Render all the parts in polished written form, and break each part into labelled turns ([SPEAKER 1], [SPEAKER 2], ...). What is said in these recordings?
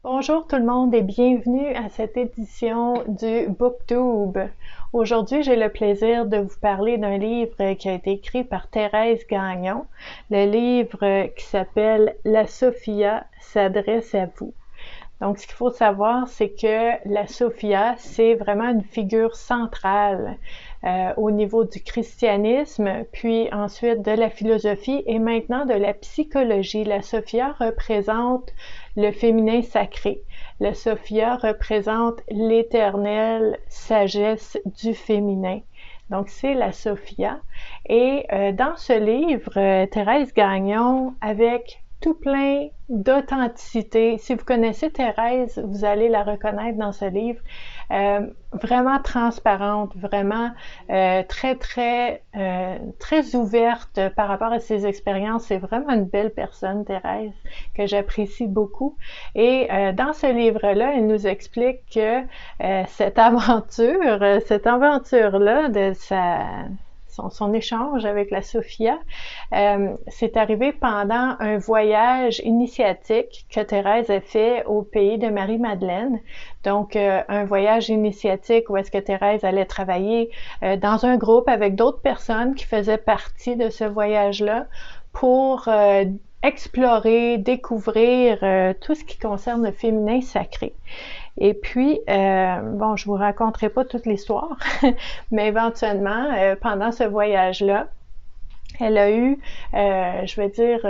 [SPEAKER 1] Bonjour tout le monde et bienvenue à cette édition du BookTube. Aujourd'hui, j'ai le plaisir de vous parler d'un livre qui a été écrit par Thérèse Gagnon. Le livre qui s'appelle La Sophia s'adresse à vous. Donc, ce qu'il faut savoir, c'est que la Sophia, c'est vraiment une figure centrale au niveau du christianisme, puis ensuite de la philosophie et maintenant de la psychologie. La Sophia représente le féminin sacré. La Sophia représente l'éternelle sagesse du féminin. Donc, c'est la Sophia. Et dans ce livre, Thérèse Gagnon, avec tout plein d'authenticité. Si vous connaissez Thérèse, vous allez la reconnaître dans ce livre. Vraiment transparente, vraiment très ouverte par rapport à ses expériences. C'est vraiment une belle personne, Thérèse, que j'apprécie beaucoup. Et dans ce livre-là, elle nous explique que cette aventure-là de son échange avec la Sophia, c'est arrivé pendant un voyage initiatique que Thérèse a fait au pays de Marie-Madeleine. Donc, un voyage initiatique où est-ce que Thérèse allait travailler dans un groupe avec d'autres personnes qui faisaient partie de ce voyage-là pour explorer, découvrir tout ce qui concerne le féminin sacré. Et puis, bon, je vous raconterai pas toute l'histoire, mais éventuellement, pendant ce voyage-là, elle a eu, je vais dire,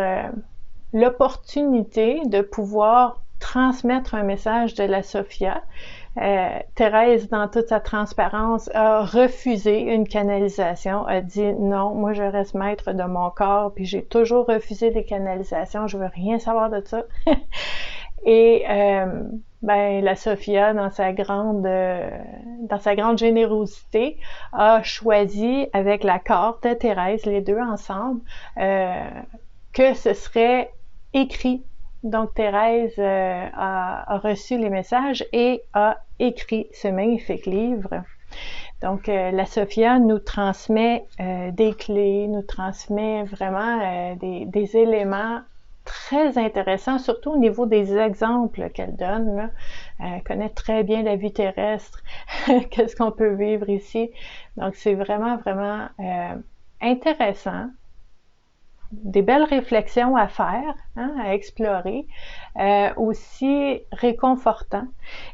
[SPEAKER 1] l'opportunité de pouvoir transmettre un message de la Sophia. Thérèse, dans toute sa transparence, a refusé une canalisation, a dit non, moi je reste maître de mon corps, puis j'ai toujours refusé des canalisations, je veux rien savoir de ça. Et la Sophia, dans sa grande générosité, a choisi avec l'accord de Thérèse, les deux ensemble, que ce serait écrit. Donc Thérèse a reçu les messages et a écrit ce magnifique livre. Donc la Sophia nous transmet des clés, nous transmet vraiment des éléments très intéressant, surtout au niveau des exemples qu'elle donne. Là. Elle connaît très bien la vie terrestre, qu'est-ce qu'on peut vivre ici. Donc, c'est vraiment intéressant. Des belles réflexions à faire, hein, à explorer, aussi réconfortant.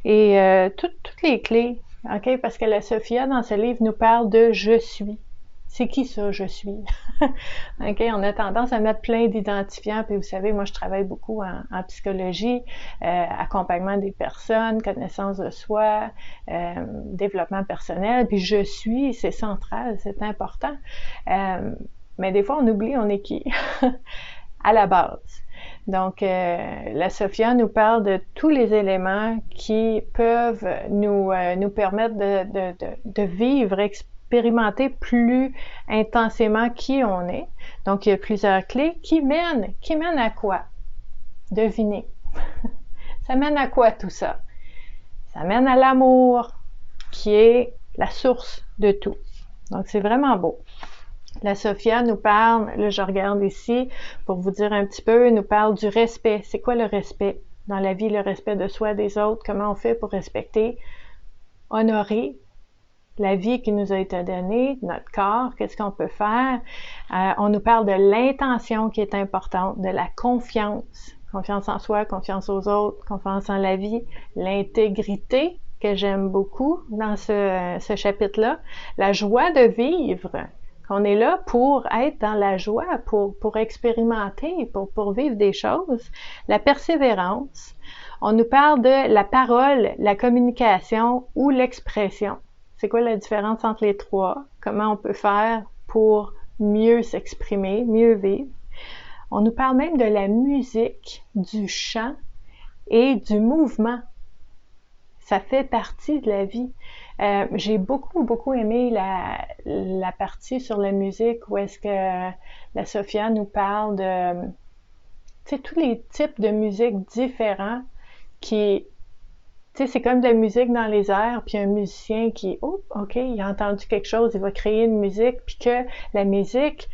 [SPEAKER 1] Et toutes les clés, ok, parce que la Sophia, dans ce livre, nous parle de « je suis ». C'est qui ça, je suis? OK, on a tendance à mettre plein d'identifiants, puis vous savez, moi je travaille beaucoup en psychologie, accompagnement des personnes, connaissance de soi, développement personnel, puis je suis, c'est central, c'est important. Mais des fois, on oublie on est qui à la base. Donc, la Sophia nous parle de tous les éléments qui peuvent nous permettre de vivre, expérimenter plus intensément qui on est. Donc, il y a plusieurs clés qui mènent à quoi? Devinez. Ça mène à quoi tout ça? Ça mène à l'amour, qui est la source de tout. Donc, c'est vraiment beau. La Sophia nous parle, là je regarde ici pour vous dire un petit peu, nous parle du respect. C'est quoi le respect? Dans la vie, le respect de soi, des autres, comment on fait pour respecter, honorer la vie qui nous a été donnée, notre corps, qu'est-ce qu'on peut faire. On nous parle de l'intention qui est importante, de la confiance en soi, confiance aux autres, confiance en la vie, l'intégrité que j'aime beaucoup dans ce chapitre-là, la joie de vivre, qu'on est là pour être dans la joie, pour expérimenter, pour vivre des choses, la persévérance. On nous parle de la parole, la communication ou l'expression. C'est quoi la différence entre les trois? Comment on peut faire pour mieux s'exprimer, mieux vivre? On nous parle même de la musique, du chant et du mouvement. Ça fait partie de la vie. J'ai beaucoup aimé la partie sur la musique où est-ce que la Sophia nous parle de tous les types de musique différents qui... Tu sais, c'est comme de la musique dans les airs, puis un musicien qui, oh, OK, il a entendu quelque chose, il va créer une musique, puis que la musique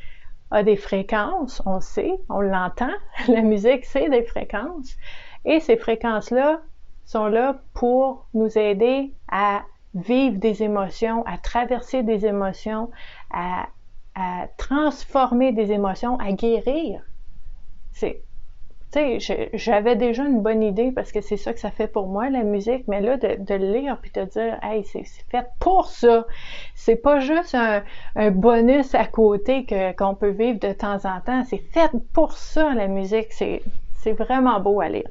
[SPEAKER 1] a des fréquences, on le sait, on l'entend, la musique, c'est des fréquences, et ces fréquences-là sont là pour nous aider à vivre des émotions, à traverser des émotions, à transformer des émotions, à guérir. J'avais déjà une bonne idée parce que c'est ça que ça fait pour moi, la musique, mais là, de le lire puis de dire, hey, c'est fait pour ça. C'est pas juste un bonus à côté qu'on peut vivre de temps en temps. C'est fait pour ça, la musique. C'est vraiment beau à lire.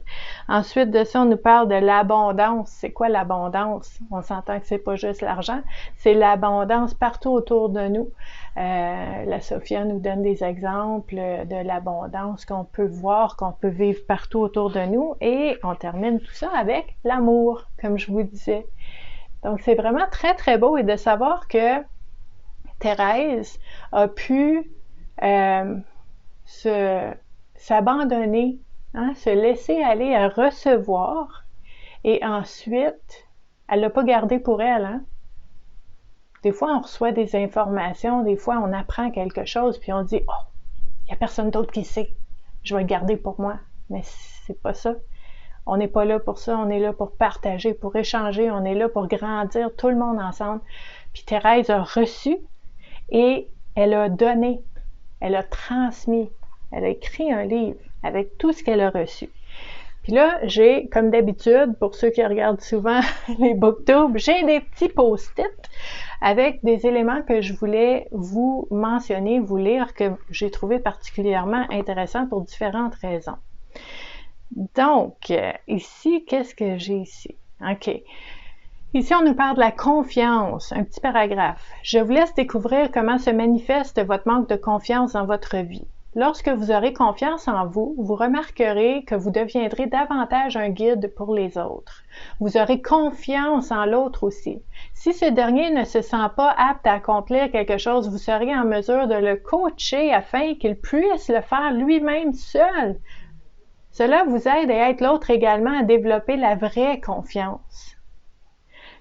[SPEAKER 1] Ensuite de ça, on nous parle de l'abondance. C'est quoi l'abondance? On s'entend que c'est pas juste l'argent. C'est l'abondance partout autour de nous. La Sophia nous donne des exemples de l'abondance qu'on peut voir, qu'on peut vivre partout autour de nous. Et on termine tout ça avec l'amour, comme je vous disais. Donc, c'est vraiment très, très beau. Et de savoir que Thérèse a pu s'abandonner, se laisser aller à recevoir, et ensuite, elle l'a pas gardé pour elle. Des fois, on reçoit des informations, des fois, on apprend quelque chose, puis on dit « Oh, il n'y a personne d'autre qui sait, je vais le garder pour moi. » Mais c'est pas ça. On n'est pas là pour ça, on est là pour partager, pour échanger, on est là pour grandir tout le monde ensemble. Puis Thérèse a reçu et elle a donné, elle a transmis, elle a écrit un livre avec tout ce qu'elle a reçu. Puis là, j'ai, comme d'habitude, pour ceux qui regardent souvent les booktubes, j'ai des petits post-it avec des éléments que je voulais vous mentionner, vous lire, que j'ai trouvé particulièrement intéressants pour différentes raisons. Donc, ici, qu'est-ce que j'ai ici? OK. Ici, on nous parle de la confiance, un petit paragraphe. Je vous laisse découvrir comment se manifeste votre manque de confiance dans votre vie. Lorsque vous aurez confiance en vous, vous remarquerez que vous deviendrez davantage un guide pour les autres. Vous aurez confiance en l'autre aussi. Si ce dernier ne se sent pas apte à accomplir quelque chose, vous serez en mesure de le coacher afin qu'il puisse le faire lui-même seul. Cela vous aide à être l'autre également à développer la vraie confiance.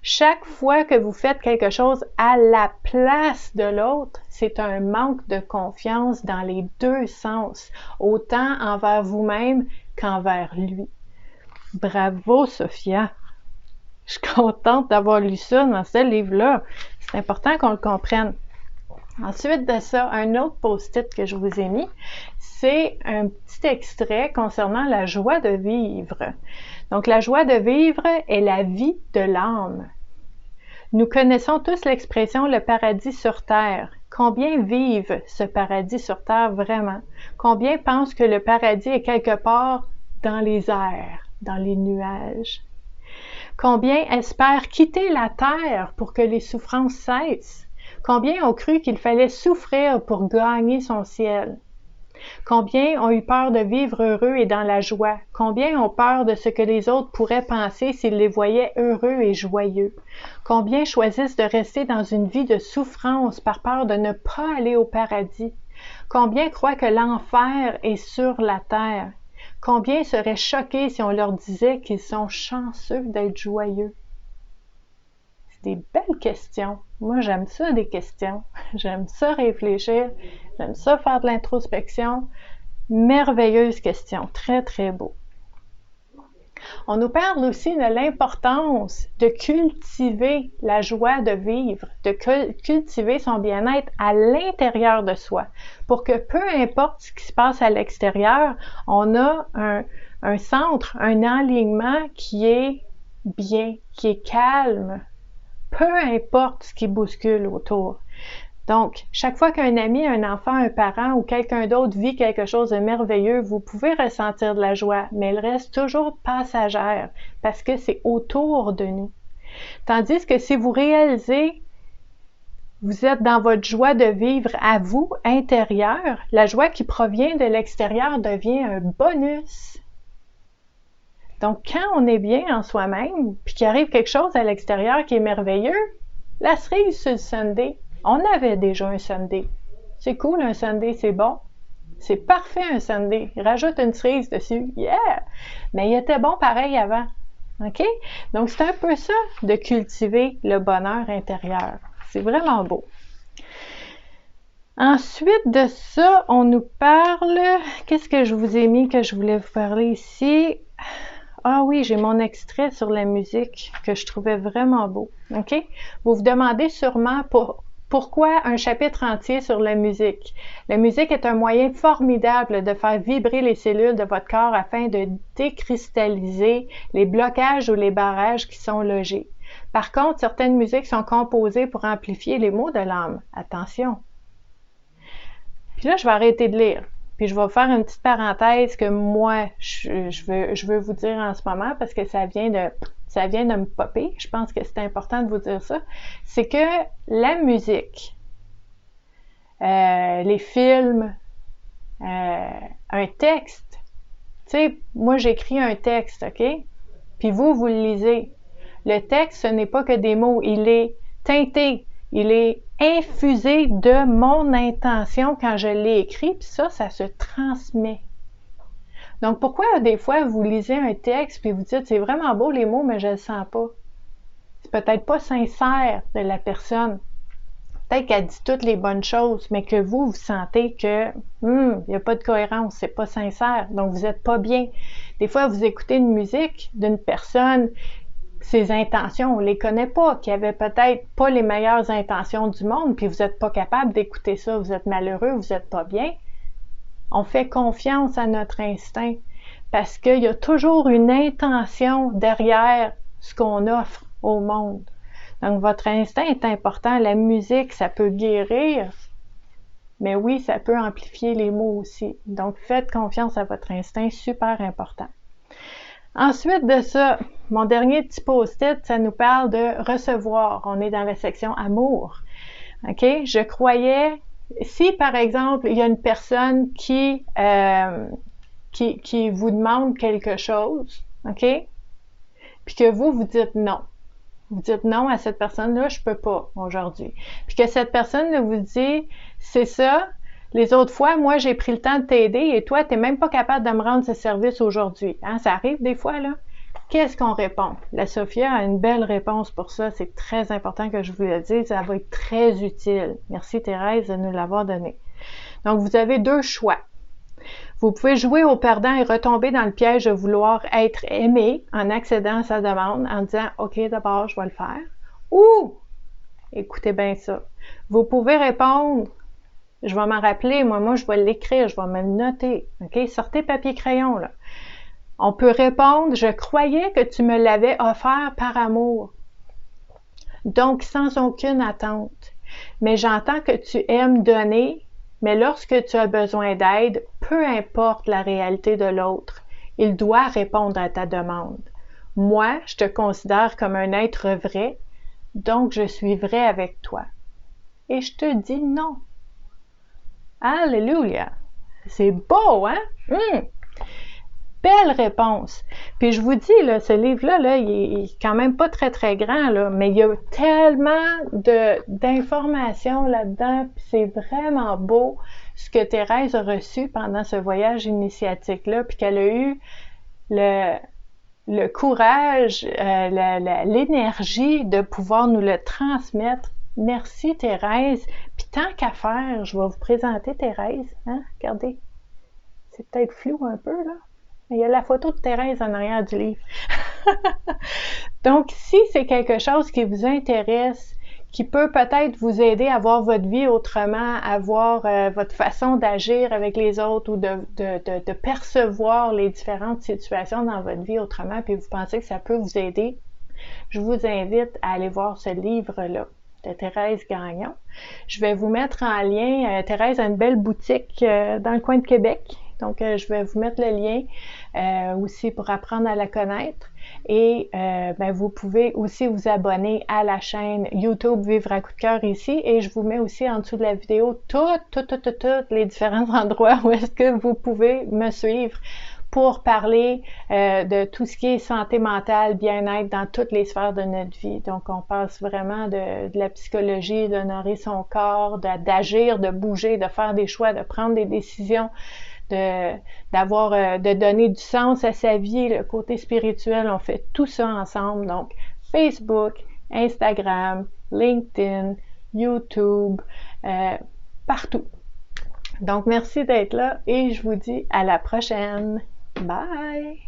[SPEAKER 1] Chaque fois que vous faites quelque chose à la place de l'autre, c'est un manque de confiance dans les deux sens, autant envers vous-même qu'envers lui. Bravo, Sophia! Je suis contente d'avoir lu ça dans ce livre-là. C'est important qu'on le comprenne. Ensuite de ça, un autre post-it que je vous ai mis, c'est un petit extrait concernant la joie de vivre. Donc, la joie de vivre est la vie de l'âme. Nous connaissons tous l'expression « le paradis sur terre ». Combien vivent ce paradis sur terre vraiment? Combien pensent que le paradis est quelque part dans les airs, dans les nuages? Combien espèrent quitter la terre pour que les souffrances cessent? Combien ont cru qu'il fallait souffrir pour gagner son ciel? Combien ont eu peur de vivre heureux et dans la joie? Combien ont peur de ce que les autres pourraient penser s'ils les voyaient heureux et joyeux? Combien choisissent de rester dans une vie de souffrance par peur de ne pas aller au paradis? Combien croient que l'enfer est sur la terre? Combien seraient choqués si on leur disait qu'ils sont chanceux d'être joyeux? C'est des belles questions. Moi, j'aime ça, des questions. J'aime ça réfléchir. J'aime ça faire de l'introspection. Merveilleuse question. Très, très beau. On nous parle aussi de l'importance de cultiver la joie de vivre, de cultiver son bien-être à l'intérieur de soi, pour que peu importe ce qui se passe à l'extérieur, on a un centre, un alignement qui est bien, qui est calme, peu importe ce qui bouscule autour. Donc, chaque fois qu'un ami, un enfant, un parent ou quelqu'un d'autre vit quelque chose de merveilleux, vous pouvez ressentir de la joie, mais elle reste toujours passagère parce que c'est autour de nous. Tandis que si vous réalisez, vous êtes dans votre joie de vivre à vous, intérieure, la joie qui provient de l'extérieur devient un bonus. Donc, quand on est bien en soi-même, puis qu'il arrive quelque chose à l'extérieur qui est merveilleux, la cerise sur le sundae, on avait déjà un sundae. C'est cool, un sundae, c'est bon. C'est parfait, un sundae. Rajoute une cerise dessus. Yeah! Mais il était bon pareil avant. OK? Donc, c'est un peu ça, de cultiver le bonheur intérieur. C'est vraiment beau. Ensuite de ça, on nous parle... Qu'est-ce que je vous ai mis que je voulais vous parler ici? Ah oui, j'ai mon extrait sur la musique que je trouvais vraiment beau. OK? Vous vous demandez sûrement pourquoi un chapitre entier sur la musique. La musique est un moyen formidable de faire vibrer les cellules de votre corps afin de décristalliser les blocages ou les barrages qui sont logés. Par contre, certaines musiques sont composées pour amplifier les maux de l'âme. Attention! Puis là, je vais arrêter de lire. Puis je vais faire une petite parenthèse que moi, je veux vous dire en ce moment parce que ça vient de me popper. Je pense que c'est important de vous dire ça. C'est que la musique, les films, un texte, tu sais, moi j'écris un texte, OK? Puis vous le lisez. Le texte, ce n'est pas que des mots, il est teinté, il est infusé de mon intention quand je l'ai écrit, puis ça se transmet. Donc, pourquoi des fois vous lisez un texte puis vous dites c'est vraiment beau les mots, mais je le sens pas? C'est peut-être pas sincère de la personne. Peut-être qu'elle dit toutes les bonnes choses, mais que vous sentez que il n'y a pas de cohérence, c'est pas sincère, donc vous n'êtes pas bien. Des fois, vous écoutez une musique d'une personne, ses intentions, on les connaît pas, qui avait peut-être pas les meilleures intentions du monde, puis vous n'êtes pas capable d'écouter ça, vous êtes malheureux, vous n'êtes pas bien. On fait confiance à notre instinct parce qu'il y a toujours une intention derrière ce qu'on offre au monde. Donc, votre instinct est important. La musique, ça peut guérir, mais oui, ça peut amplifier les mots aussi. Donc, faites confiance à votre instinct, super important. Ensuite de ça, mon dernier petit post-it, ça nous parle de recevoir. On est dans la section amour. OK? Je croyais, si par exemple, il y a une personne qui vous demande quelque chose, OK? Puis que vous dites non. Vous dites non à cette personne-là, je peux pas aujourd'hui. Puis que cette personne vous dit, c'est ça, les autres fois, moi, j'ai pris le temps de t'aider et toi, tu n'es même pas capable de me rendre ce service aujourd'hui. Hein? Ça arrive des fois, là. Qu'est-ce qu'on répond? La Sophia a une belle réponse pour ça. C'est très important que je vous le dise. Ça va être très utile. Merci Thérèse de nous l'avoir donné. Donc, vous avez deux choix. Vous pouvez jouer au perdant et retomber dans le piège de vouloir être aimé en accédant à sa demande, en disant « OK, d'abord, je vais le faire. » Ou, écoutez bien ça, vous pouvez répondre « Je vais m'en rappeler, moi, je vais l'écrire, je vais me le noter. » OK? Sortez papier-crayon, là. On peut répondre « Je croyais que tu me l'avais offert par amour. » Donc, sans aucune attente. Mais j'entends que tu aimes donner, mais lorsque tu as besoin d'aide, peu importe la réalité de l'autre, il doit répondre à ta demande. Moi, je te considère comme un être vrai, donc je suis vrai avec toi. Et je te dis non. Alléluia! C'est beau, hein? Belle réponse. Puis je vous dis, là, ce livre-là, là, il est quand même pas très, très grand, là, mais il y a tellement d'informations là-dedans, puis c'est vraiment beau ce que Thérèse a reçu pendant ce voyage initiatique-là, puis qu'elle a eu le courage, l'énergie de pouvoir nous le transmettre. Merci Thérèse. Puis tant qu'à faire, je vais vous présenter Thérèse. Hein? Regardez, c'est peut-être flou un peu, là. Il y a la photo de Thérèse en arrière du livre. Donc, si c'est quelque chose qui vous intéresse, qui peut peut-être vous aider à voir votre vie autrement, à voir votre façon d'agir avec les autres ou de percevoir les différentes situations dans votre vie autrement, puis vous pensez que ça peut vous aider, je vous invite à aller voir ce livre-là de Thérèse Gagnon. Je vais vous mettre en lien, Thérèse a une belle boutique dans le coin de Québec. Donc, je vais vous mettre le lien aussi pour apprendre à la connaître. Et vous pouvez aussi vous abonner à la chaîne YouTube Vivre à coup de cœur ici. Et je vous mets aussi en dessous de la vidéo tous les différents endroits où est-ce que vous pouvez me suivre pour parler de tout ce qui est santé mentale, bien-être dans toutes les sphères de notre vie. Donc, on passe vraiment de la psychologie, d'honorer son corps, d'agir, de bouger, de faire des choix, de prendre des décisions, de donner du sens à sa vie, le côté spirituel, on fait tout ça ensemble. Donc, Facebook, Instagram, LinkedIn, YouTube, partout. Donc, merci d'être là et je vous dis à la prochaine. Bye!